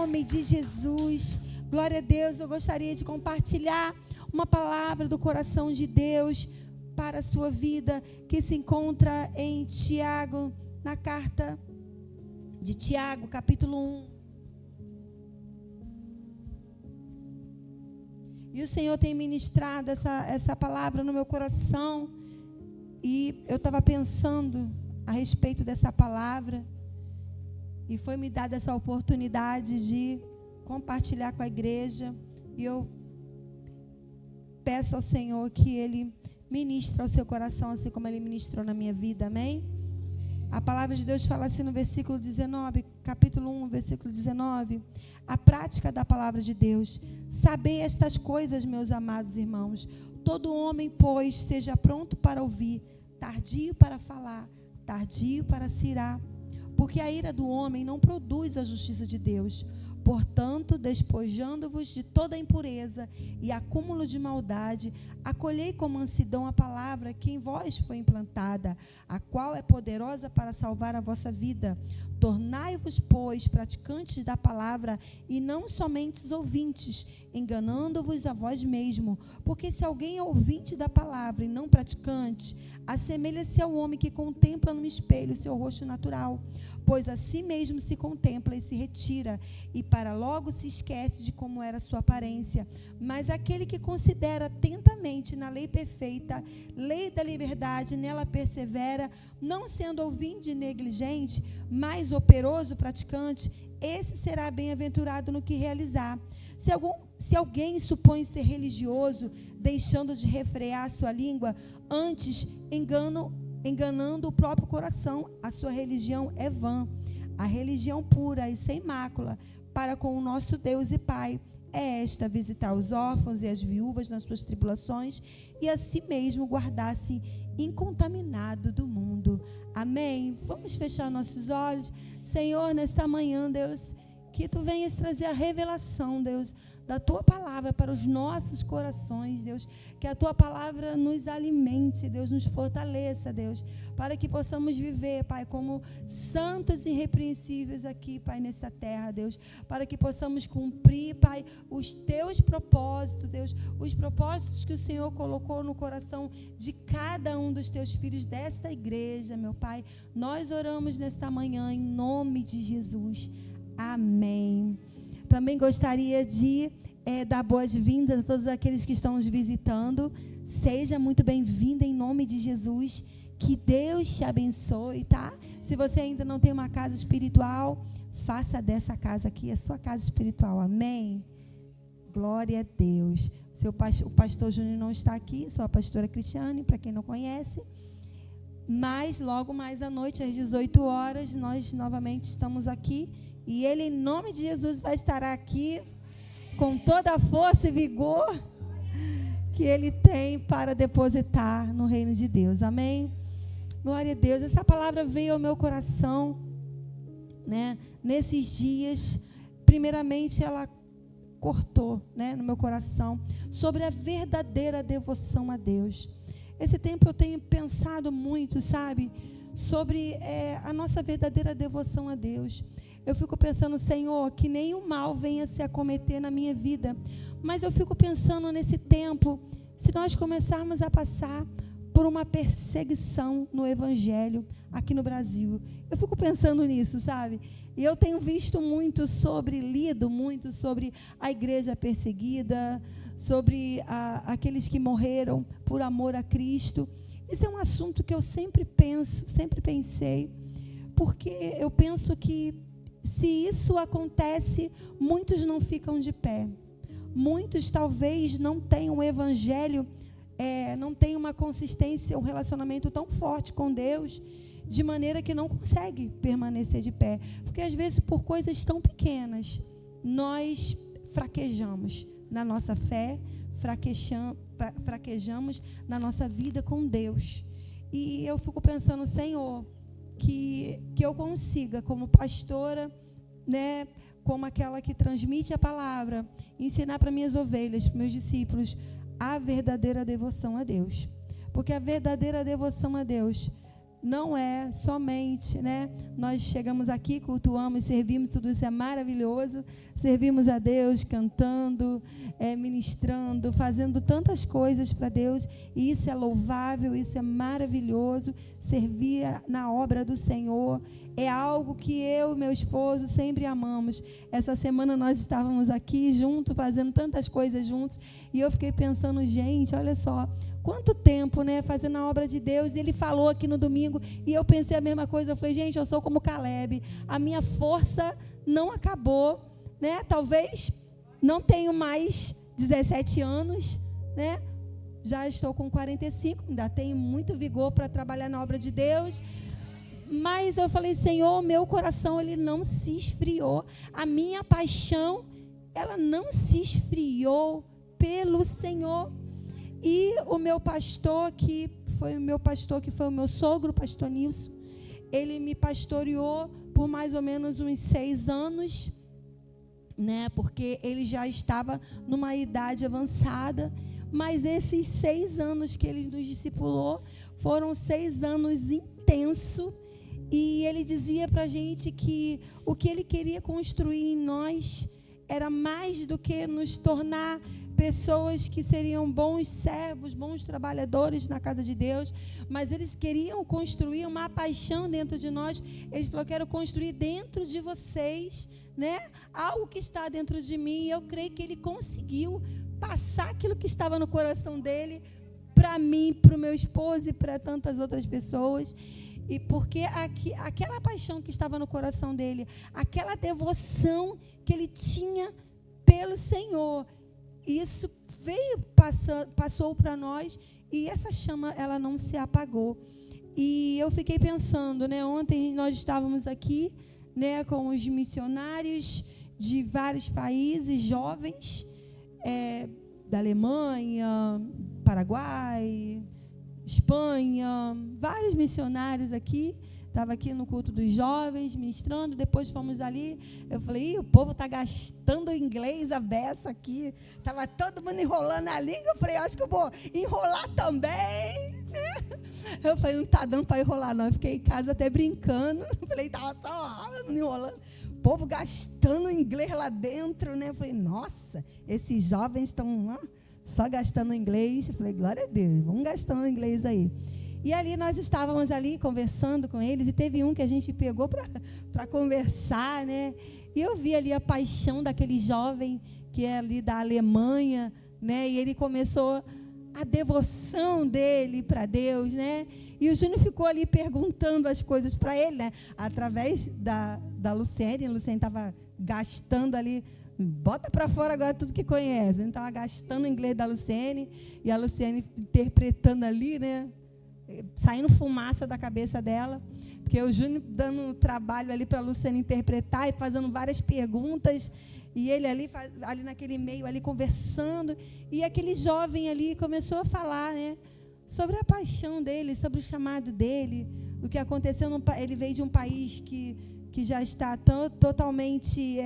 nome de Jesus. Glória a Deus. Eu gostaria de compartilhar uma palavra do coração de Deus para a sua vida, que se encontra em Tiago, na carta de Tiago, capítulo 1. E o Senhor tem ministrado essa palavra no meu coração. E eu estava pensando a respeito dessa palavra. E foi me dada essa oportunidade de compartilhar com a igreja. E eu peço ao Senhor que Ele ministre ao seu coração, assim como Ele ministrou na minha vida. Amém? A palavra de Deus fala assim no versículo 19, capítulo 1, versículo 19. A prática da palavra de Deus. Sabei estas coisas, meus amados irmãos. Todo homem, pois, esteja pronto para ouvir, tardio para falar, tardio para se irar. Porque a ira do homem não produz a justiça de Deus. Portanto, despojando-vos de toda impureza e acúmulo de maldade, acolhei com mansidão a palavra que em vós foi implantada, a qual é poderosa para salvar a vossa vida. Tornai-vos, pois, praticantes da palavra e não somente ouvintes, enganando-vos a vós mesmo. Porque se alguém é ouvinte da palavra e não praticante, assemelha-se ao homem que contempla no espelho seu rosto natural, pois a si mesmo se contempla e se retira, e para logo se esquece de como era a sua aparência. Mas aquele que considera atentamente na lei perfeita, lei da liberdade, nela persevera, não sendo ouvinte negligente, mas operoso praticante, esse será bem-aventurado no que realizar. Se alguém supõe ser religioso, deixando de refrear sua língua, antes enganando o próprio coração, a sua religião é vã. A religião pura e sem mácula para com o nosso Deus e Pai é esta: visitar os órfãos e as viúvas nas suas tribulações e a si mesmo guardar-se incontaminado do mundo. Amém? Vamos fechar nossos olhos. Senhor, nesta manhã, Deus, que Tu venhas trazer a revelação, Deus, da Tua palavra para os nossos corações, Deus. Que a Tua palavra nos alimente, Deus, nos fortaleça, Deus, para que possamos viver, Pai, como santos e irrepreensíveis aqui, Pai, nesta terra, Deus. Para que possamos cumprir, Pai, os Teus propósitos, Deus, os propósitos que o Senhor colocou no coração de cada um dos Teus filhos desta igreja, meu Pai. Nós oramos nesta manhã em nome de Jesus. Amém. Também gostaria de dar boas-vindas a todos aqueles que estão nos visitando. Seja muito bem-vinda em nome de Jesus. Que Deus te abençoe, tá? Se você ainda não tem uma casa espiritual, faça dessa casa aqui a sua casa espiritual. Amém? Glória a Deus. O pastor Júnior não está aqui, sou a pastora Cristiane, para quem não conhece. Mas logo mais à noite, às 18 horas, nós novamente estamos aqui. E Ele, em nome de Jesus, vai estar aqui com toda a força e vigor que Ele tem para depositar no reino de Deus. Amém? Glória a Deus. Essa palavra veio ao meu coração, né? Nesses dias. Primeiramente, ela cortou, né, no meu coração sobre a verdadeira devoção a Deus. Esse tempo eu tenho pensado muito, sabe, sobre a nossa verdadeira devoção a Deus. Eu fico pensando, Senhor, que nenhum mal venha se acometer na minha vida. Mas eu fico pensando nesse tempo, se nós começarmos a passar por uma perseguição no Evangelho aqui no Brasil. Eu fico pensando nisso, sabe? E eu tenho visto lido muito sobre a igreja perseguida, sobre aqueles que morreram por amor a Cristo. Isso é um assunto que eu sempre pensei, porque eu penso que se isso acontece, muitos não ficam de pé. Muitos talvez não tenham o Evangelho, não tenham uma consistência, um relacionamento tão forte com Deus, de maneira que não consegue permanecer de pé. Porque às vezes por coisas tão pequenas, nós fraquejamos na nossa fé, fraquejamos na nossa vida com Deus. E eu fico pensando, Senhor, que eu consiga, como pastora, né, como aquela que transmite a palavra, ensinar para minhas ovelhas, para meus discípulos, a verdadeira devoção a Deus. Porque a verdadeira devoção a Deus não é somente, né? Nós chegamos aqui, cultuamos, servimos, tudo isso é maravilhoso. Servimos a Deus cantando, ministrando, fazendo tantas coisas para Deus. E isso é louvável, isso é maravilhoso. Servir na obra do Senhor é algo que eu e meu esposo sempre amamos. Essa semana nós estávamos aqui juntos, fazendo tantas coisas juntos. E eu fiquei pensando, gente, olha só. Quanto tempo, né, fazendo a obra de Deus. E ele falou aqui no domingo, e eu pensei a mesma coisa. Eu falei, gente, eu sou como Caleb. A minha força não acabou, né? Talvez não tenho mais 17 anos, né? Já estou com 45, ainda tenho muito vigor para trabalhar na obra de Deus. Mas eu falei, Senhor, meu coração, ele não se esfriou. A minha paixão, ela não se esfriou pelo Senhor. E o meu pastor, que foi o meu sogro, o pastor Nilson, ele me pastoreou por mais ou menos uns 6 anos, né? Porque ele já estava numa idade avançada. Mas esses 6 anos que ele nos discipulou foram 6 anos intensos. E ele dizia para a gente que o que ele queria construir em nós era mais do que nos tornar pessoas que seriam bons servos, bons trabalhadores na casa de Deus, mas eles queriam construir uma paixão dentro de nós. Eles falaram, quero construir dentro de vocês, né, algo que está dentro de mim. E eu creio que ele conseguiu passar aquilo que estava no coração dele para mim, para o meu esposo e para tantas outras pessoas. E porque aquela paixão que estava no coração dele, aquela devoção que ele tinha pelo Senhor, isso passou para nós, e essa chama, ela não se apagou. E eu fiquei pensando, né, ontem nós estávamos aqui, né, com os missionários de vários países, jovens, da Alemanha, Paraguai, Espanha, vários missionários aqui. Estava aqui no culto dos jovens, ministrando. Depois fomos ali. Eu falei, o povo está gastando inglês a beça aqui. Estava todo mundo enrolando a língua. Eu falei, acho que eu vou enrolar também. Eu falei, não está dando para enrolar, não. Eu fiquei em casa até brincando. Eu falei, estava só enrolando. O povo gastando inglês lá dentro, né? Eu falei, nossa, esses jovens estão só gastando inglês. Eu falei, glória a Deus, vamos gastando inglês aí. E ali nós estávamos ali conversando com eles, e teve um que a gente pegou para conversar, né? E eu vi ali a paixão daquele jovem que é ali da Alemanha, né? E ele começou a devoção dele para Deus, né? E o Júnior ficou ali perguntando as coisas para ele, né? Através da Luciene. A Luciene estava gastando ali, bota para fora agora tudo que conhece. Ele estava gastando o inglês da Luciene, e a Luciene interpretando ali, né? Saindo fumaça da cabeça dela, porque o Júnior dando trabalho ali para a Luciene interpretar e fazendo várias perguntas, e ele ali naquele meio ali conversando, e aquele jovem ali começou a falar, né, sobre a paixão dele, sobre o chamado dele, o que aconteceu. Ele veio de um país que já está totalmente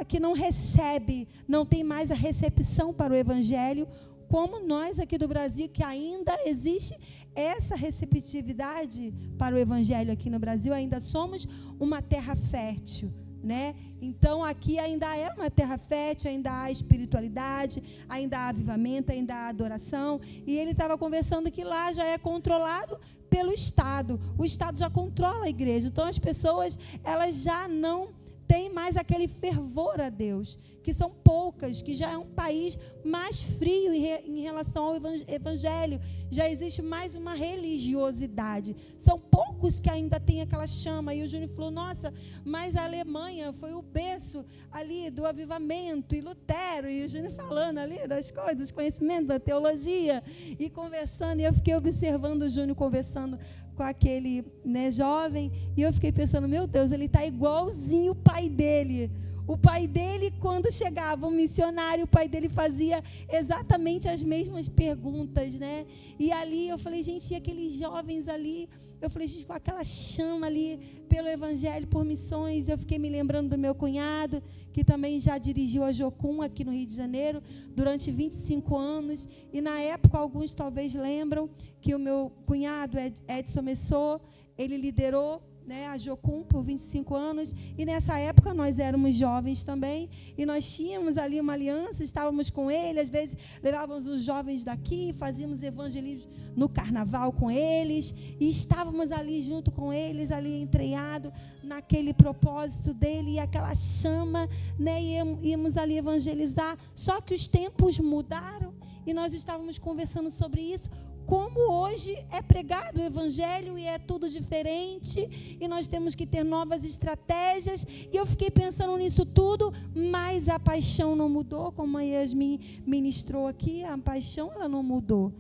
que não recebe, não tem mais a recepção para o Evangelho, como nós aqui do Brasil, que ainda existe essa receptividade para o Evangelho aqui no Brasil. Ainda somos uma terra fértil, né? Então aqui ainda é uma terra fértil, ainda há espiritualidade, ainda há avivamento, ainda há adoração. E ele estava conversando que lá já é controlado pelo Estado. O Estado já controla a igreja. Então as pessoas, elas já não têm mais aquele fervor a Deus, que são poucas, que já é um país mais frio em relação ao Evangelho. Já existe mais uma religiosidade. São poucos que ainda têm aquela chama. E o Júnior falou, nossa, mas a Alemanha foi o berço ali do avivamento, e Lutero, e o Júnior falando ali das coisas, dos conhecimentos, da teologia, e conversando. E eu fiquei observando o Júnior conversando com aquele, né, jovem, e eu fiquei pensando, meu Deus, ele está igualzinho o pai dele. O pai dele, quando chegava um missionário, o pai dele fazia exatamente as mesmas perguntas, né? E ali eu falei, gente, e aqueles jovens ali? Eu falei, gente, com aquela chama ali pelo evangelho, por missões. Eu fiquei me lembrando do meu cunhado, que também já dirigiu a Jocum aqui no Rio de Janeiro durante 25 anos. E na época, alguns talvez lembram que o meu cunhado, Edson Messô, ele liderou, né, a Jocum por 25 anos, e nessa época nós éramos jovens também, e nós tínhamos ali uma aliança, estávamos com ele, às vezes levávamos os jovens daqui, fazíamos evangelismo no carnaval com eles, e estávamos ali junto com eles, ali entranhado naquele propósito dele, e aquela chama, né, íamos ali evangelizar, só que os tempos mudaram, e nós estávamos conversando sobre isso, como hoje é pregado o evangelho e é tudo diferente, e nós temos que ter novas estratégias, e eu fiquei pensando nisso tudo, mas a paixão não mudou, como a Yasmin ministrou aqui, a paixão ela não mudou,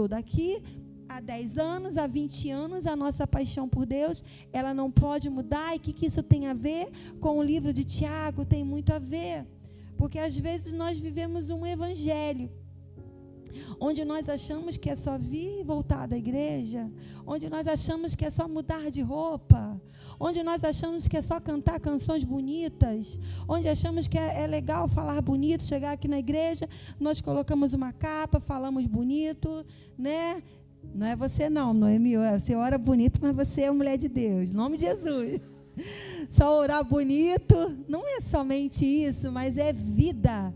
daqui a 10 anos, a 20 anos, a nossa paixão por Deus, ela não pode mudar. E o que isso tem a ver com o livro de Tiago? Tem muito a ver, porque às vezes nós vivemos um evangelho onde nós achamos que é só vir e voltar da igreja, onde nós achamos que é só mudar de roupa, onde nós achamos que é só cantar canções bonitas, onde achamos que é legal falar bonito, chegar aqui na igreja, nós colocamos uma capa, falamos bonito, né? Não é você não, Noemi, você ora bonito, mas você é mulher de Deus, em nome de Jesus. Só orar bonito, não é somente isso, mas é vida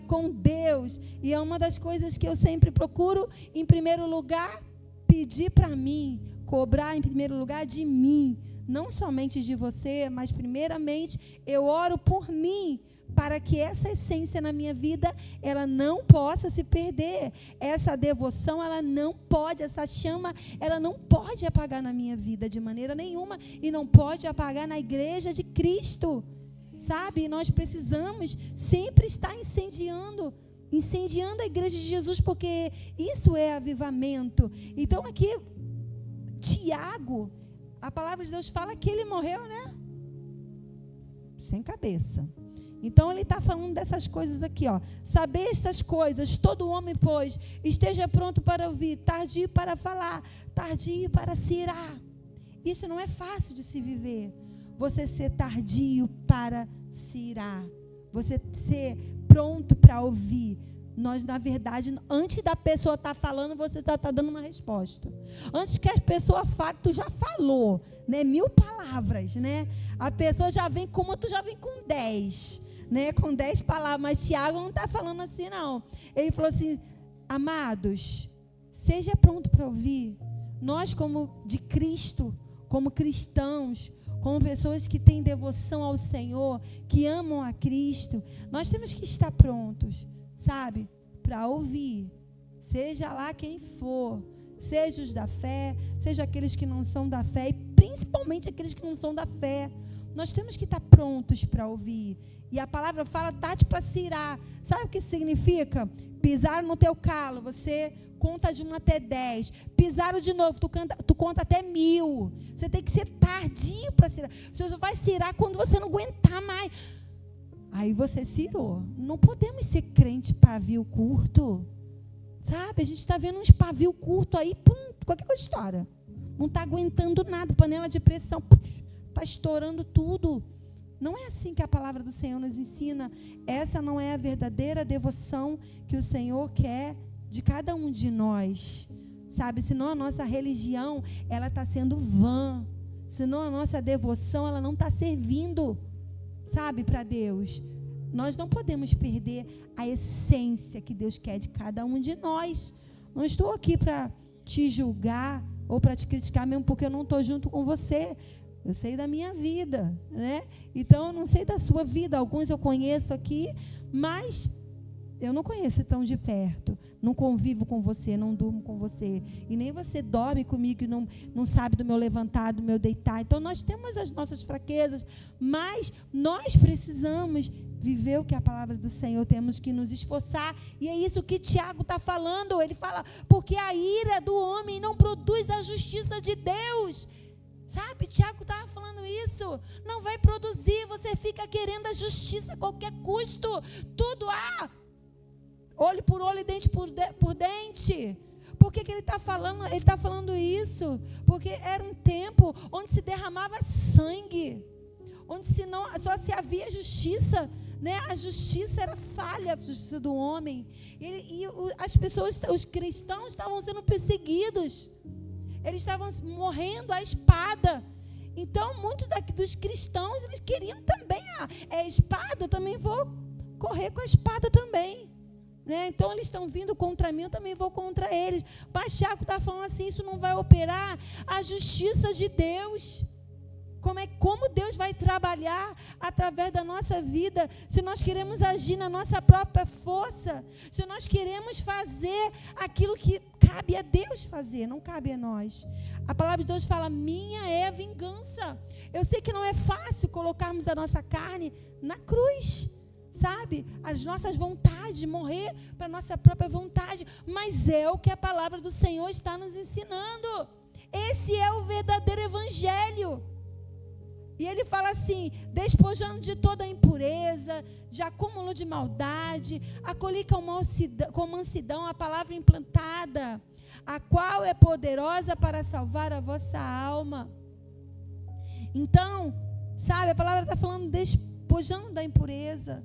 com Deus, e é uma das coisas que eu sempre procuro, em primeiro lugar, pedir para mim, cobrar em primeiro lugar de mim, não somente de você, mas primeiramente eu oro por mim, para que essa essência na minha vida, ela não possa se perder, essa devoção, ela não pode, essa chama, ela não pode apagar na minha vida de maneira nenhuma, e não pode apagar na igreja de Cristo. Sabe, nós precisamos sempre estar incendiando a igreja de Jesus, porque isso é avivamento. Então aqui, Tiago, a palavra de Deus fala que ele morreu, né? Sem cabeça. Então ele está falando dessas coisas aqui, ó. Saber estas coisas, todo homem, pois, esteja pronto para ouvir, tardio para falar, tardio para se irar. Isso não é fácil de se viver. Você ser tardio para se irar, você ser pronto para ouvir. Nós, na verdade, antes da pessoa estar falando, você está dando uma resposta. Antes que a pessoa fale, tu já falou, né? 1000 palavras, né? A pessoa já vem com tu já vem com 10, né? Com 10 palavras, mas Tiago não está falando assim, não. Ele falou assim, amados, seja pronto para ouvir. Nós, como de Cristo, como cristãos, como pessoas que têm devoção ao Senhor, que amam a Cristo, nós temos que estar prontos, sabe, para ouvir, seja lá quem for, seja os da fé, seja aqueles que não são da fé, e principalmente aqueles que não são da fé, nós temos que estar prontos para ouvir. E a palavra fala, tarde para se irar. Sabe o que significa? Pisaram no teu calo, você conta de 1 até 10. Pisaram de novo, tu conta até 1000. Você tem que ser tardio para se irar. Você só vai se irar quando você não aguentar mais. Aí você se irou. Não podemos ser crente pavio curto. Sabe, a gente está vendo uns pavio curto aí, pum, qualquer coisa estoura. Não está aguentando nada, panela de pressão, está estourando tudo. Não é assim que a palavra do Senhor nos ensina. Essa não é a verdadeira devoção que o Senhor quer de cada um de nós, sabe? Senão a nossa religião, ela está sendo vã. Senão a nossa devoção, ela não está servindo, sabe, para Deus. Nós não podemos perder a essência que Deus quer de cada um de nós. Não estou aqui para te julgar ou para te criticar mesmo porque eu não estou junto com você. Eu sei da minha vida, né? Então eu não sei da sua vida. Alguns eu conheço aqui, mas eu não conheço tão de perto. Não convivo com você, não durmo com você. E nem você dorme comigo e não sabe do meu levantar, do meu deitar. Então nós temos as nossas fraquezas, mas nós precisamos viver o que a palavra do Senhor, temos que nos esforçar. E é isso que Tiago está falando. Ele fala, porque a ira do homem não produz a justiça de Deus. Sabe, Tiago estava falando isso. Não vai produzir, você fica fica querendo a justiça a qualquer custo. Tudo olho por olho e dente por dente. Por que ele está falando? Ele está falando isso porque era um tempo onde se derramava sangue, onde só se havia justiça, né? A justiça era falha, a justiça do homem. E as pessoas, os cristãos estavam sendo perseguidos. Eles estavam morrendo à espada. Então, muitos dos cristãos, eles queriam também espada, também vou correr com a espada também. Né? Então, eles estão vindo contra mim, eu também vou contra eles. Pacheco está falando assim, isso não vai operar a justiça de Deus. Como Deus vai trabalhar através da nossa vida, se nós queremos agir na nossa própria força, se nós queremos fazer aquilo que cabe a Deus fazer, não cabe a nós. A palavra de Deus fala, minha é a vingança. Eu sei que não é fácil colocarmos a nossa carne na cruz, sabe? As nossas vontades, morrer para a nossa própria vontade, mas é o que a palavra do Senhor está nos ensinando. Esse é o verdadeiro evangelho. E ele fala assim, despojando de toda a impureza, de acúmulo de maldade, acolhi com mansidão a palavra implantada, a qual é poderosa para salvar a vossa alma. Então, sabe, a palavra está falando despojando da impureza.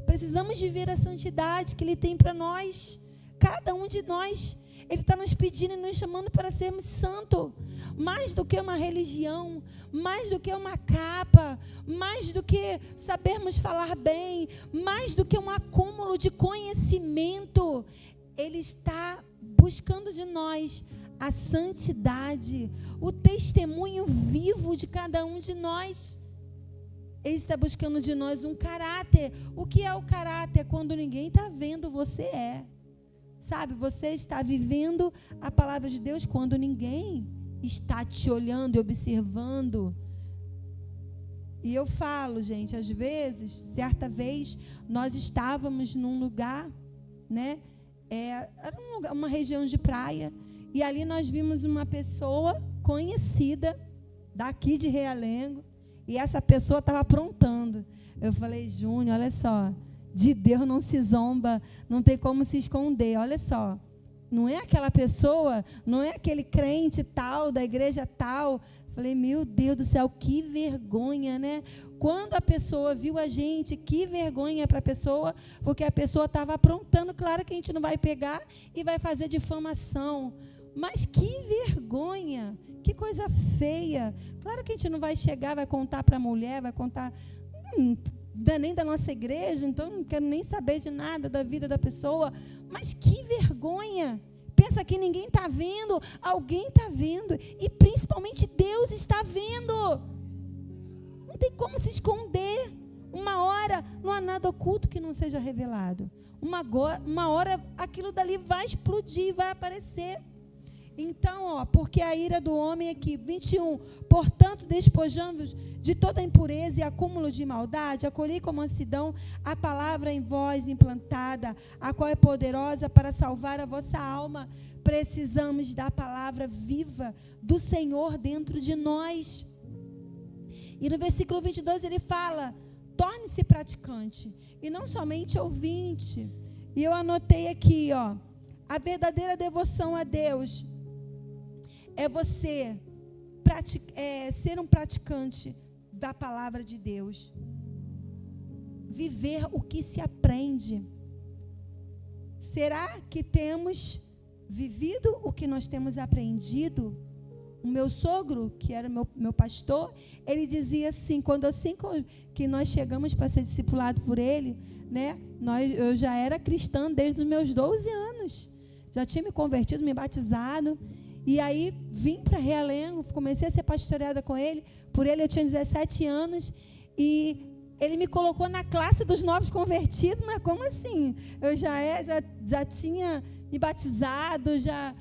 Precisamos viver a santidade que Ele tem para nós, cada um de nós. Ele está nos pedindo e nos chamando para sermos santos. Mais do que uma religião, mais do que uma capa, mais do que sabermos falar bem, mais do que um acúmulo de conhecimento. Ele está buscando de nós a santidade, o testemunho vivo de cada um de nós. Ele está buscando de nós um caráter. O que é o caráter? Quando ninguém está vendo, você é. Sabe, você está vivendo a palavra de Deus quando ninguém está te olhando e observando. E eu falo, gente, às vezes, certa vez, nós estávamos num lugar, né? Era uma região de praia, e ali nós vimos uma pessoa conhecida, daqui de Realengo, e essa pessoa estava aprontando. Eu falei, Júnior, olha só, de Deus não se zomba, não tem como se esconder, olha só. Não é aquela pessoa, não é aquele crente tal, da igreja tal. Falei, meu Deus do céu, que vergonha, né? Quando a pessoa viu a gente, que vergonha para a pessoa, porque a pessoa estava aprontando. Claro que a gente não vai pegar e vai fazer difamação. Mas que vergonha, que coisa feia. Claro que a gente não vai chegar, vai contar para a mulher, vai contar... nem da nossa igreja, então não quero nem saber de nada da vida da pessoa, mas que vergonha. Pensa que ninguém está vendo, alguém está vendo, e principalmente Deus está vendo. Não tem como se esconder. Uma hora não há nada oculto que não seja revelado. Uma hora aquilo dali vai explodir, vai aparecer. Então, porque a ira do homem aqui, 21, portanto, despojando-vos de toda impureza e acúmulo de maldade, acolhi com mansidão a palavra em vós implantada, a qual é poderosa para salvar a vossa alma. Precisamos da palavra viva do Senhor dentro de nós. E no versículo 22 ele fala, torne-se praticante, e não somente ouvinte. E eu anotei aqui, a verdadeira devoção a Deus é você ser um praticante da palavra de Deus. Viver o que se aprende. Será que temos vivido o que nós temos aprendido? O meu sogro, que era meu pastor, ele dizia assim, assim que nós chegamos para ser discipulado por ele, né? Eu já era cristã desde os meus 12 anos. Já tinha me convertido, me batizado. E aí vim para Realengo, comecei a ser pastoreada com ele. Por ele eu tinha 17 anos. E ele me colocou na classe dos novos convertidos. Mas como assim? Eu já tinha me batizado, já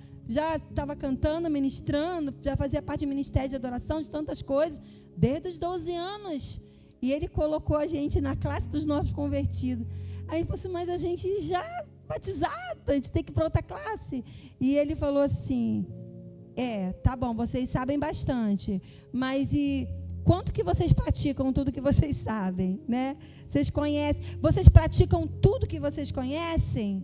estava cantando, ministrando, já fazia parte do ministério de adoração, de tantas coisas, desde os 12 anos. E ele colocou a gente na classe dos novos convertidos. Aí ele falou assim, mas a gente já batizado, a gente tem que ir para outra classe. E ele falou assim, tá bom, vocês sabem bastante, mas quanto que vocês praticam tudo que vocês sabem, né? Vocês conhecem, vocês praticam tudo que vocês conhecem?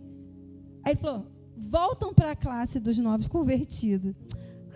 Aí ele falou, voltam para a classe dos novos convertidos.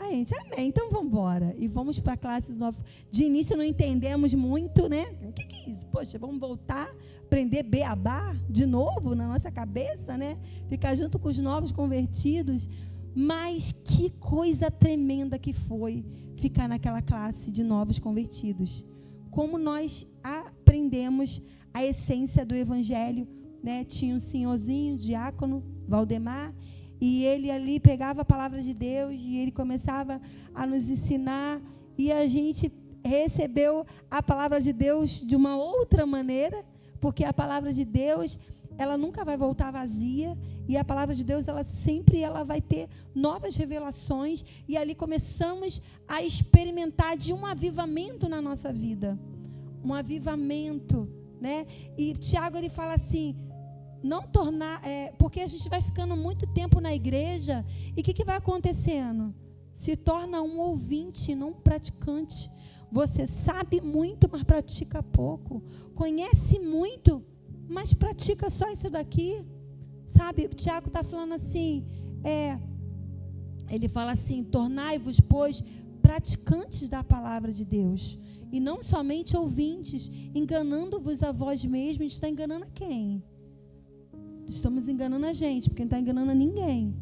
Aí, gente, amém, então vamos embora. E vamos para a classe dos novos. De início não entendemos muito, né? O que é isso? Poxa, vamos voltar, aprender beabá de novo na nossa cabeça, né? Ficar junto com os novos convertidos. Mas que coisa tremenda que foi ficar naquela classe de novos convertidos. Como nós aprendemos a essência do evangelho, né? Tinha um senhorzinho, diácono, Valdemar, e ele ali pegava a palavra de Deus e ele começava a nos ensinar, e a gente recebeu a palavra de Deus de uma outra maneira, porque a palavra de Deus, ela nunca vai voltar vazia, e a palavra de Deus, ela sempre vai ter novas revelações, e ali começamos a experimentar de um avivamento na nossa vida, um avivamento, né? E Tiago, ele fala assim, não tornar, porque a gente vai ficando muito tempo na igreja, e o que vai acontecendo? Se torna um ouvinte, não um praticante. Você sabe muito, mas pratica pouco. Conhece muito, mas pratica só isso daqui. Sabe, o Tiago está falando assim, ele fala assim, tornai-vos, pois, praticantes da palavra de Deus, e não somente ouvintes, enganando-vos a vós mesmos. A gente está enganando a quem? Estamos enganando a gente, porque não está enganando a ninguém,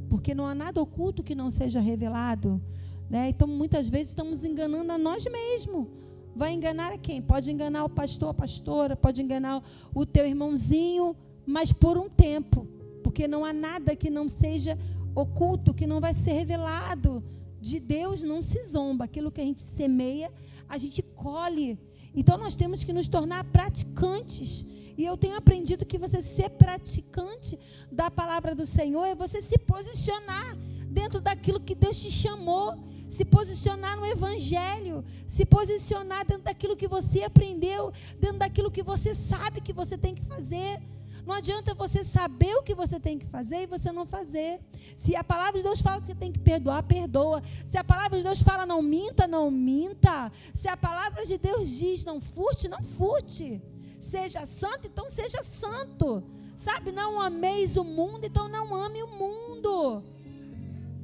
porque não há nada oculto que não seja revelado, né? Então muitas vezes estamos enganando a nós mesmos. Vai enganar a quem? Pode enganar o pastor, a pastora, pode enganar o teu irmãozinho, mas por um tempo, porque não há nada que não seja oculto, que não vai ser revelado. De Deus não se zomba, aquilo que a gente semeia, a gente colhe. Então nós temos que nos tornar praticantes. E eu tenho aprendido que você ser praticante da palavra do Senhor é você se posicionar dentro daquilo que Deus te chamou, se posicionar no evangelho, se posicionar dentro daquilo que você aprendeu, dentro daquilo que você sabe que você tem que fazer. Não adianta você saber o que você tem que fazer e você não fazer. Se a palavra de Deus fala que você tem que perdoar, perdoa. Se a palavra de Deus fala não minta, não minta. Se a palavra de Deus diz não furte, não furte. Seja santo, então seja santo. Sabe, não ameis o mundo, então não ame o mundo.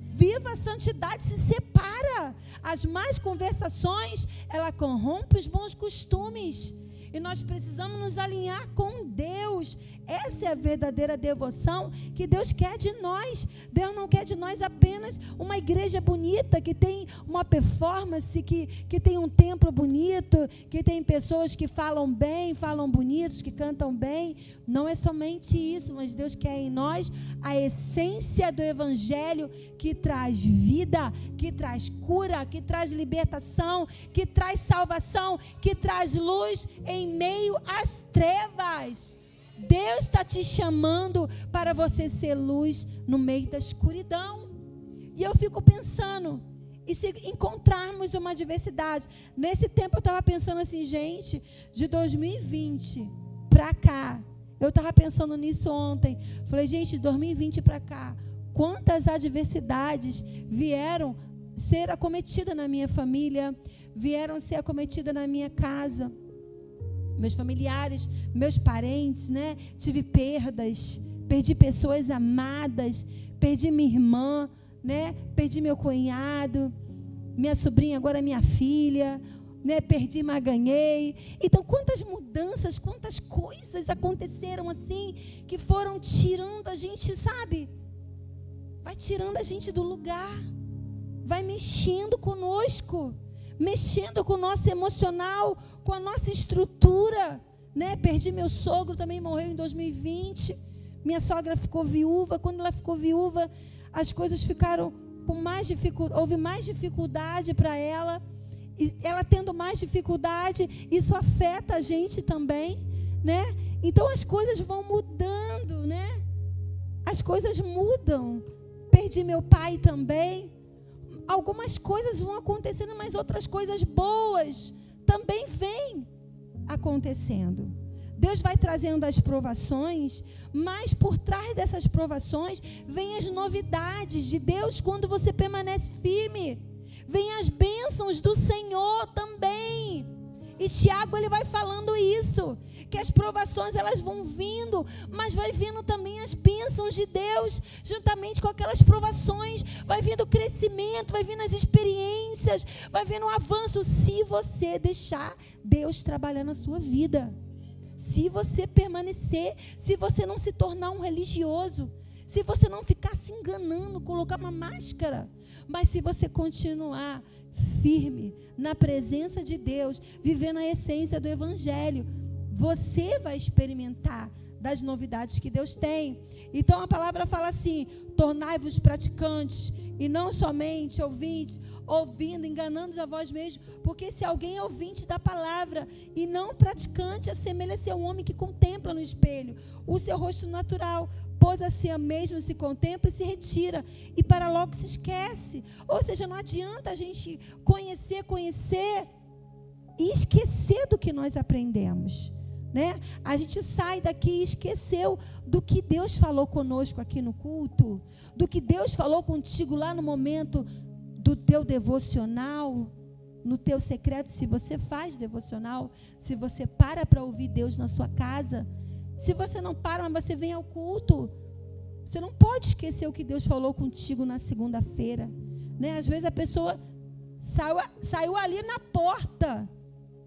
Viva a santidade, se separa. As más conversações, ela corrompe os bons costumes. E nós precisamos nos alinhar com Deus. Essa é a verdadeira devoção que Deus quer de nós. Deus não quer de nós apenas uma igreja bonita, que tem uma performance, que tem um templo bonito, que tem pessoas que falam bem, falam bonitos, que cantam bem. Não é somente isso, mas Deus quer em nós a essência do evangelho, que traz vida, que traz cura, que traz libertação, que traz salvação, que traz luz em meio às trevas. Deus está te chamando para você ser luz no meio da escuridão. E eu fico pensando, e se encontrarmos uma adversidade? Nesse tempo eu estava pensando assim, gente, de 2020 para cá, eu estava pensando nisso ontem. Falei, gente, de 2020 para cá, quantas adversidades vieram ser acometidas na minha família, vieram ser acometidas na minha casa. Meus familiares, meus parentes, né? Tive perdas, perdi pessoas amadas, perdi minha irmã, né? Perdi meu cunhado, minha sobrinha, agora minha filha, né? Perdi, mas ganhei. Então, quantas mudanças, quantas coisas aconteceram assim, que foram tirando a gente, sabe? Vai tirando a gente do lugar, vai mexendo conosco, mexendo com o nosso emocional, com a nossa estrutura, né? Perdi meu sogro, também morreu em 2020. Minha sogra ficou viúva. Quando ela ficou viúva, as coisas ficaram com mais dificuldade, houve mais dificuldade para ela. E ela tendo mais dificuldade, isso afeta a gente também, né? Então as coisas vão mudando, né? As coisas mudam. Perdi meu pai também. Algumas coisas vão acontecendo, mas outras coisas boas também vêm acontecendo. Deus vai trazendo as provações, mas por trás dessas provações vem as novidades de Deus quando você permanece firme. Vem as bênçãos do Senhor também. E Tiago, ele vai falando isso, que as provações elas vão vindo, mas vai vindo também as bênçãos de Deus, juntamente com aquelas provações, vai vindo o crescimento, vai vindo as experiências, vai vindo o avanço, se você deixar Deus trabalhar na sua vida. Se você permanecer, se você não se tornar um religioso, se você não ficar se enganando, colocar uma máscara, mas se você continuar firme na presença de Deus, vivendo a essência do Evangelho, você vai experimentar das novidades que Deus tem. Então a palavra fala assim: tornai-vos praticantes e não somente ouvintes, ouvindo, enganando a vós mesmos, porque se alguém é ouvinte da palavra e não praticante, assemelha-se a um homem que contempla no espelho o seu rosto natural, pois assim mesmo se contempla e se retira, e para logo se esquece. Ou seja, não adianta a gente conhecer e esquecer do que nós aprendemos, né? A gente sai daqui e esqueceu do que Deus falou conosco aqui no culto, do que Deus falou contigo lá no momento do teu devocional, no teu secreto, se você faz devocional, se você para ouvir Deus na sua casa. Se você não para, mas você vem ao culto, você não pode esquecer o que Deus falou contigo na segunda-feira, né? Às vezes a pessoa saiu ali na porta,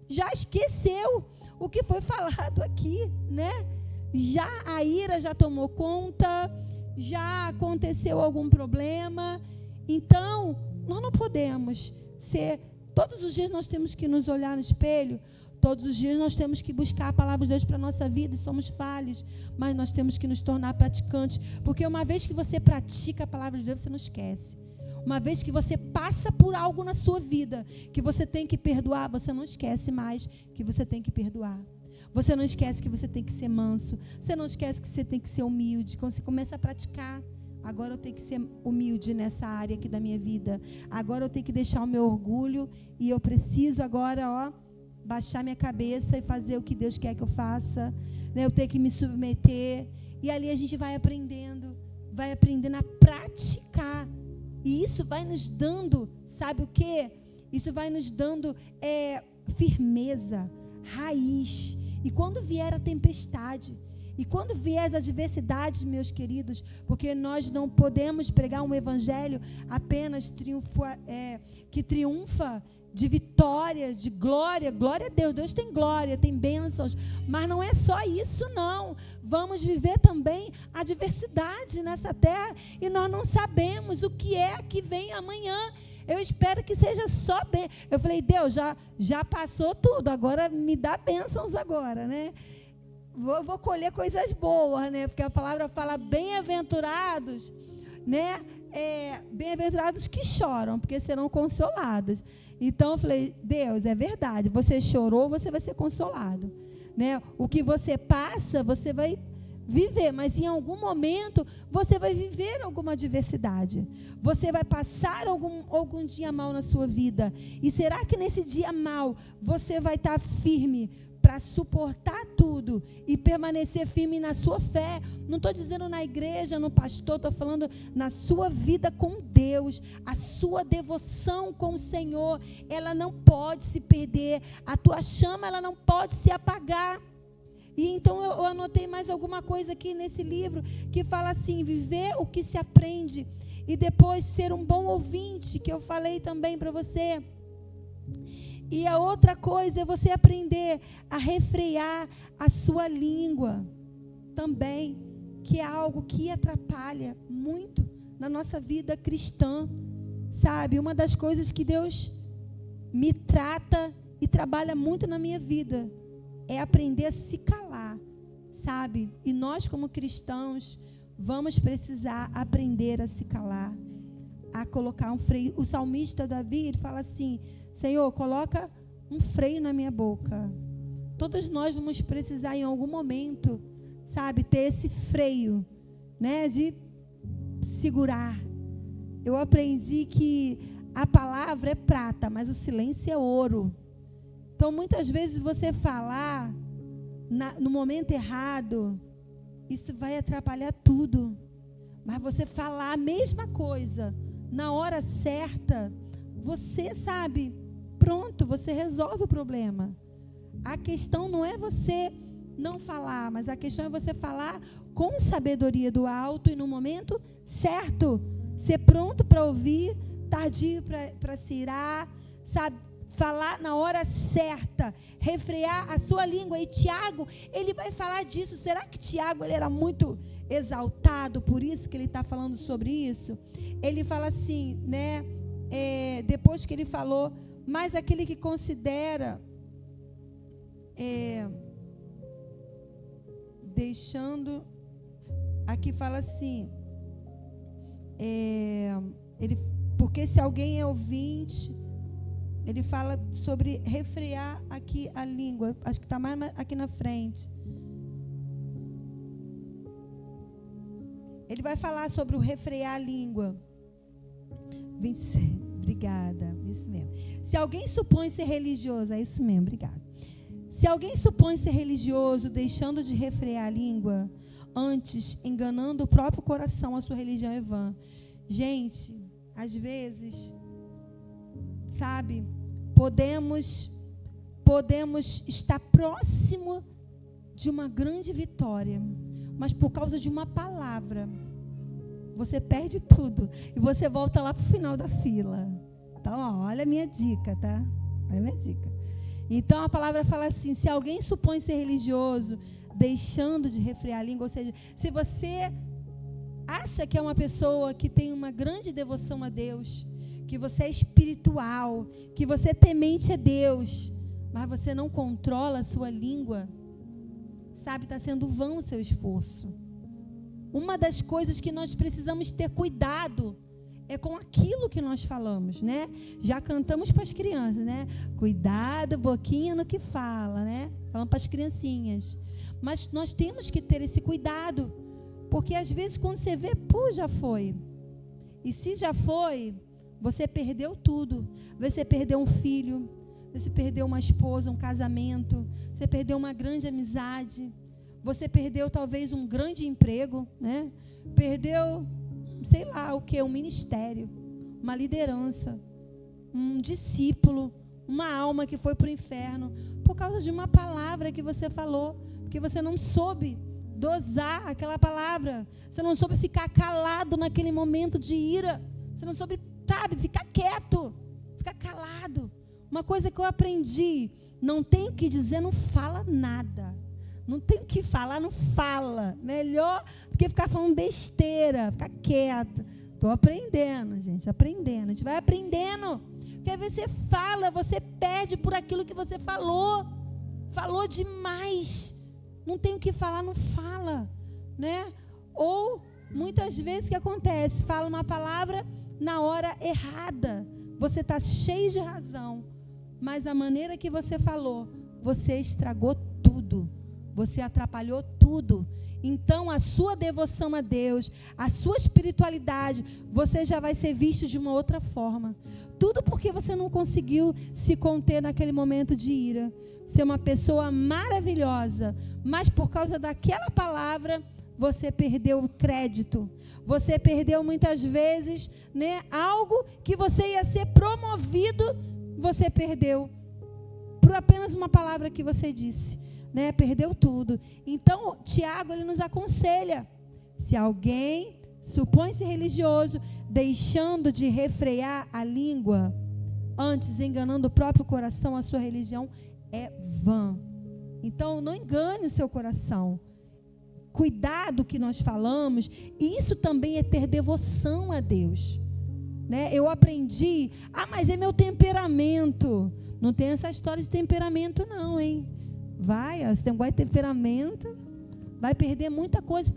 já esqueceu o que foi falado aqui, né? Já a ira já tomou conta, já aconteceu algum problema. Então, nós não podemos ser, todos os dias nós temos que nos olhar no espelho, todos os dias nós temos que buscar a palavra de Deus para a nossa vida, e somos falhos, mas nós temos que nos tornar praticantes, porque uma vez que você pratica a palavra de Deus, você não esquece. Uma vez que você passa por algo na sua vida, que você tem que perdoar, você não esquece mais que você tem que perdoar. Você não esquece que você tem que ser manso, você não esquece que você tem que ser humilde. Quando você começa a praticar, agora eu tenho que ser humilde nessa área aqui da minha vida. Agora eu tenho que deixar o meu orgulho e eu preciso agora, baixar minha cabeça e fazer o que Deus quer que eu faça, né? Eu tenho que me submeter. E ali a gente vai aprendendo a praticar. E isso vai nos dando, sabe o quê? Isso vai nos dando firmeza, raiz. E quando vier a tempestade, e quando vier as adversidades, meus queridos, porque nós não podemos pregar um evangelho apenas que triunfa de vitória, de glória. Glória a Deus, Deus tem glória, tem bênçãos, mas não é só isso não. Vamos viver também a adversidade nessa terra, e nós não sabemos o que é que vem amanhã. Eu espero que seja só bem. Eu falei, Deus, já passou tudo, agora me dá bênçãos agora, né? Vou colher coisas boas, né? Porque a palavra fala bem-aventurados, né? Bem-aventurados que choram, porque serão consolados. Então eu falei, Deus, é verdade, você chorou, você vai ser consolado, né? O que você passa, você vai viver, mas em algum momento você vai viver alguma adversidade, você vai passar algum dia mal na sua vida. E será que nesse dia mal você vai estar firme para suportar tudo e permanecer firme na sua fé? Não estou dizendo na igreja, no pastor, estou falando na sua vida com Deus. A sua devoção com o Senhor, ela não pode se perder. A tua chama, ela não pode se apagar. E então eu anotei mais alguma coisa aqui nesse livro, que fala assim: viver o que se aprende, e depois ser um bom ouvinte, que eu falei também para você. E a outra coisa é você aprender a refrear a sua língua também, que é algo que atrapalha muito na nossa vida cristã, sabe? Uma das coisas que Deus me trata e trabalha muito na minha vida é aprender a se calar, sabe? E nós, como cristãos, vamos precisar aprender a se calar, a colocar um freio. O salmista Davi, ele fala assim: Senhor, coloca um freio na minha boca. Todos nós vamos precisar em algum momento, sabe, ter esse freio, né, de segurar. Eu aprendi que a palavra é prata, mas o silêncio é ouro. Então, muitas vezes você falar no momento errado, isso vai atrapalhar tudo. Mas você falar a mesma coisa na hora certa, você sabe, pronto, você resolve o problema. A questão não é você não falar, mas a questão é você falar com sabedoria do alto e no momento certo. Ser pronto para ouvir, tardio para se irar, sabe? Falar na hora certa, refrear a sua língua. E Tiago, ele vai falar disso. Será que Tiago ele era muito exaltado, por isso que ele está falando sobre isso? Ele fala assim, né? Depois que ele falou, mas aquele que considera, deixando, aqui fala assim, porque se alguém é ouvinte, ele fala sobre refrear aqui a língua, acho que está mais aqui na frente. Ele vai falar sobre o refrear a língua. 26, obrigada, isso mesmo. Se alguém supõe ser religioso, é isso mesmo, obrigada. Se alguém supõe ser religioso, deixando de refrear a língua, antes enganando o próprio coração, a sua religião é vã. Gente, às vezes, sabe, podemos estar próximo de uma grande vitória, mas por causa de uma palavra, você perde tudo e você volta lá para o final da fila. Então, olha a minha dica, tá? Olha a minha dica. Então, a palavra fala assim, se alguém supõe ser religioso, deixando de refrear a língua, ou seja, se você acha que é uma pessoa que tem uma grande devoção a Deus, que você é espiritual, que você é temente a Deus, mas você não controla a sua língua, sabe, está sendo vão o seu esforço. Uma das coisas que nós precisamos ter cuidado é com aquilo que nós falamos, né? Já cantamos para as crianças, né? Cuidado, boquinha no que fala, né? Falando para as criancinhas. Mas nós temos que ter esse cuidado, porque às vezes quando você vê, já foi. E se já foi, você perdeu tudo. Você perdeu um filho, você perdeu uma esposa, um casamento, você perdeu uma grande amizade, você perdeu talvez um grande emprego, né? Perdeu, sei lá o que, um ministério, uma liderança, um discípulo, uma alma que foi para o inferno, por causa de uma palavra que você falou, porque você não soube dosar aquela palavra, você não soube ficar calado naquele momento de ira, você não soube, sabe, ficar quieto, ficar calado. Uma coisa que eu aprendi, não tem o que dizer, não fala nada. Não tem o que falar, não fala. Melhor do que ficar falando besteira, ficar quieto. Estou aprendendo, gente, aprendendo. A gente vai aprendendo. Porque às vezes você fala, você perde por aquilo que você falou. Falou demais. Não tem o que falar, não fala, né? Ou, muitas vezes, o que acontece? Fala uma palavra na hora errada. Você está cheio de razão. Mas a maneira que você falou, você estragou tudo. Você atrapalhou tudo. Então, a sua devoção a Deus, a sua espiritualidade, você já vai ser visto de uma outra forma. Tudo porque você não conseguiu se conter naquele momento de ira. Ser uma pessoa maravilhosa, mas por causa daquela palavra, você perdeu o crédito. Você perdeu muitas vezes, né, algo que você ia ser promovido, você perdeu. Por apenas uma palavra que você disse. Né, perdeu tudo. Então, Tiago, ele nos aconselha, se alguém supõe-se religioso, deixando de refrear a língua, antes enganando o próprio coração, a sua religião é vã. Então, não engane o seu coração. Cuidado do que nós falamos, e isso também é ter devoção a Deus. Né? Eu aprendi, mas é meu temperamento. Não tem essa história de temperamento não, hein? Se tem um negócio de temperamento, vai perder muita coisa.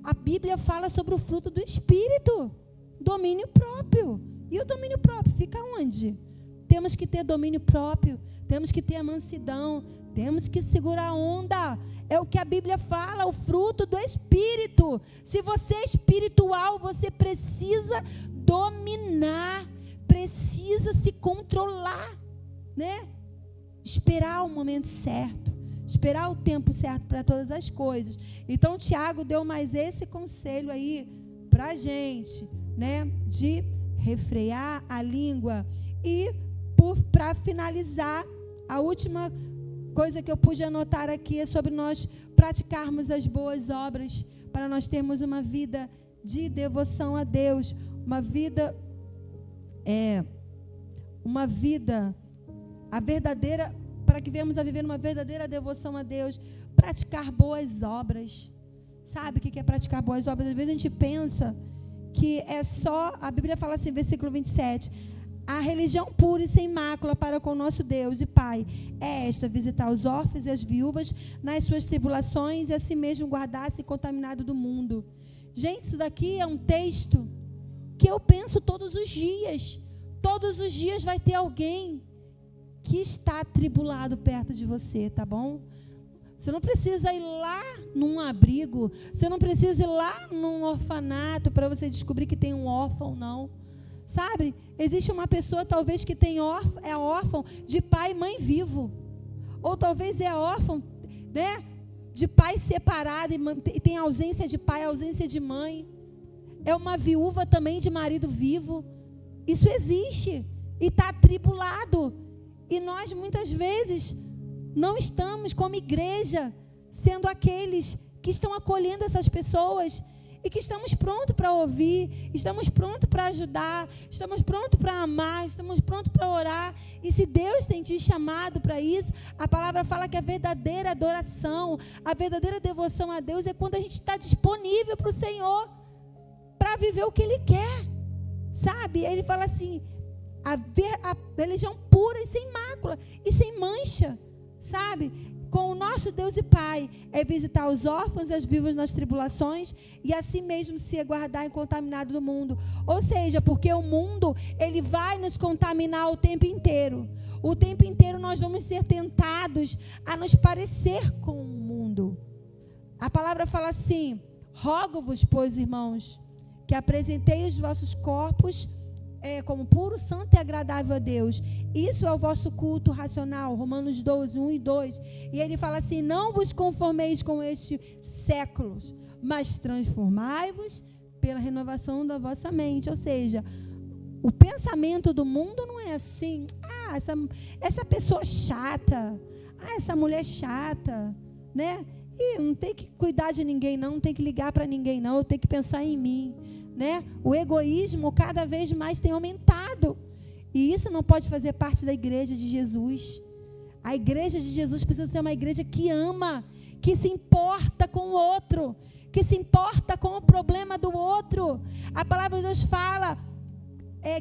A Bíblia fala sobre o fruto do Espírito, domínio próprio. E o domínio próprio fica onde? Temos que ter domínio próprio, temos que ter a mansidão, temos que segurar a onda. É o que a Bíblia fala, o fruto do Espírito. Se você é espiritual, você precisa dominar, precisa se controlar, né? Esperar o momento certo, esperar o tempo certo para todas as coisas. Então, Tiago deu mais esse conselho aí para a gente, né? De refrear a língua. E, para finalizar, a última coisa que eu pude anotar aqui é sobre nós praticarmos as boas obras, para nós termos uma vida de devoção a Deus, uma vida a verdadeira, para que venhamos a viver uma verdadeira devoção a Deus, praticar boas obras. Sabe o que é praticar boas obras? Às vezes a gente pensa que é só, a Bíblia fala assim, versículo 27, a religião pura e sem mácula para com o nosso Deus e Pai é esta: visitar os órfãos e as viúvas nas suas tribulações e assim mesmo guardar-se contaminado do mundo. Gente, isso daqui é um texto que eu penso todos os dias. Todos os dias vai ter alguém que está atribulado perto de você, tá bom? Você não precisa ir lá num abrigo, você não precisa ir lá num orfanato para você descobrir que tem um órfão, não. Sabe, existe uma pessoa talvez que é órfão de pai e mãe vivo, ou talvez é órfão, né, de pai separado e tem ausência de pai, ausência de mãe. É uma viúva também de marido vivo. Isso existe e está atribulado. E nós muitas vezes não estamos como igreja sendo aqueles que estão acolhendo essas pessoas e que estamos prontos para ouvir, estamos prontos para ajudar, estamos prontos para amar, estamos prontos para orar. E se Deus tem te chamado para isso, a palavra fala que a verdadeira adoração, a verdadeira devoção a Deus é quando a gente está disponível para o Senhor, para viver o que Ele quer, sabe? Ele fala assim, a religião pura e sem mácula e sem mancha, sabe? Com o nosso Deus e Pai é visitar os órfãos e as viúvas nas tribulações e assim mesmo se guardar incontaminado do mundo. Ou seja, porque o mundo, ele vai nos contaminar o tempo inteiro. O tempo inteiro nós vamos ser tentados a nos parecer com o mundo. A palavra fala assim: rogo-vos, pois, irmãos, que apresenteis os vossos corpos como puro, santo e agradável a Deus. Isso é o vosso culto racional. Romanos 12, 1 e 2. E ele fala assim: não vos conformeis com este século, mas transformai-vos pela renovação da vossa mente. Ou seja, o pensamento do mundo não é assim: essa pessoa chata, essa mulher chata, né? E não tem que cuidar de ninguém não tem que ligar para ninguém não, eu tenho que pensar em mim, né? O egoísmo cada vez mais tem aumentado. E isso não pode fazer parte da igreja de Jesus. A igreja de Jesus precisa ser uma igreja que ama, que se importa com o outro, que se importa com o problema do outro. A palavra de Deus fala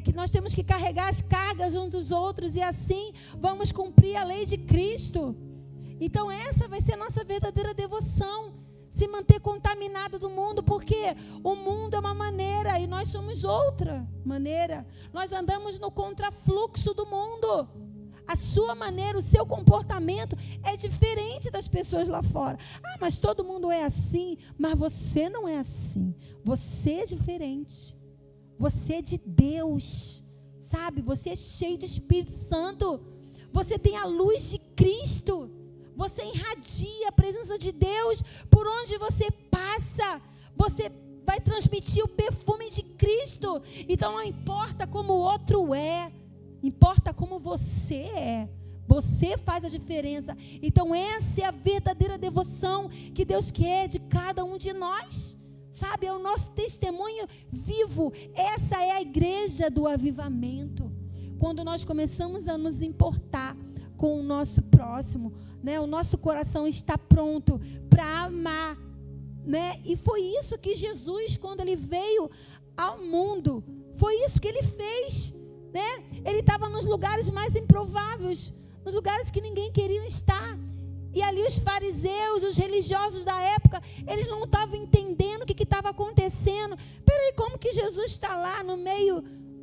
que nós temos que carregar as cargas uns dos outros e assim vamos cumprir a lei de Cristo. Então essa vai ser a nossa verdadeira devoção. Se manter contaminado do mundo, porque o mundo é uma maneira e nós somos outra maneira. Nós andamos no contrafluxo do mundo. A sua maneira, o seu comportamento é diferente das pessoas lá fora. Mas todo mundo é assim. Mas você não é assim. Você é diferente. Você é de Deus, sabe? Você é cheio do Espírito Santo. Você tem a luz de Cristo. Você irradia a presença de Deus por onde você passa. Você vai transmitir o perfume de Cristo. Então não importa como o outro é, importa como você é. Você faz a diferença. Então essa é a verdadeira devoção que Deus quer de cada um de nós. Sabe, é o nosso testemunho vivo. Essa é a igreja do avivamento. Quando nós começamos a nos importar com o nosso próximo, né? O nosso coração está pronto para amar, né? E foi isso que Jesus, quando ele veio ao mundo, foi isso que ele fez, né? Ele estava nos lugares mais improváveis, nos lugares que ninguém queria estar. E ali os fariseus, os religiosos da época, eles não estavam entendendo o que estava acontecendo. Peraí, como que Jesus está lá no meio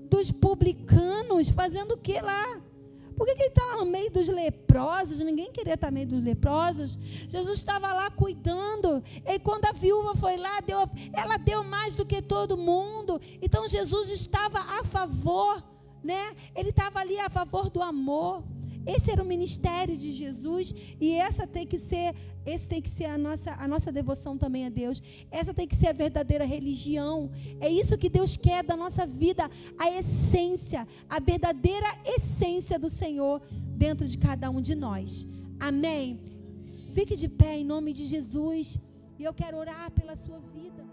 dos publicanos, fazendo o que lá? Por que ele está lá no meio dos leprosos? Ninguém queria estar no meio dos leprosos. Jesus estava lá cuidando. E quando a viúva foi lá, ela deu mais do que todo mundo. Então Jesus estava a favor, né? Ele estava ali a favor do amor. Esse era o ministério de Jesus. E esse tem que ser a nossa devoção também a Deus. Essa tem que ser a verdadeira religião. É isso que Deus quer da nossa vida. A essência, a verdadeira essência do Senhor dentro de cada um de nós. Amém? Fique de pé em nome de Jesus. E eu quero orar pela sua vida.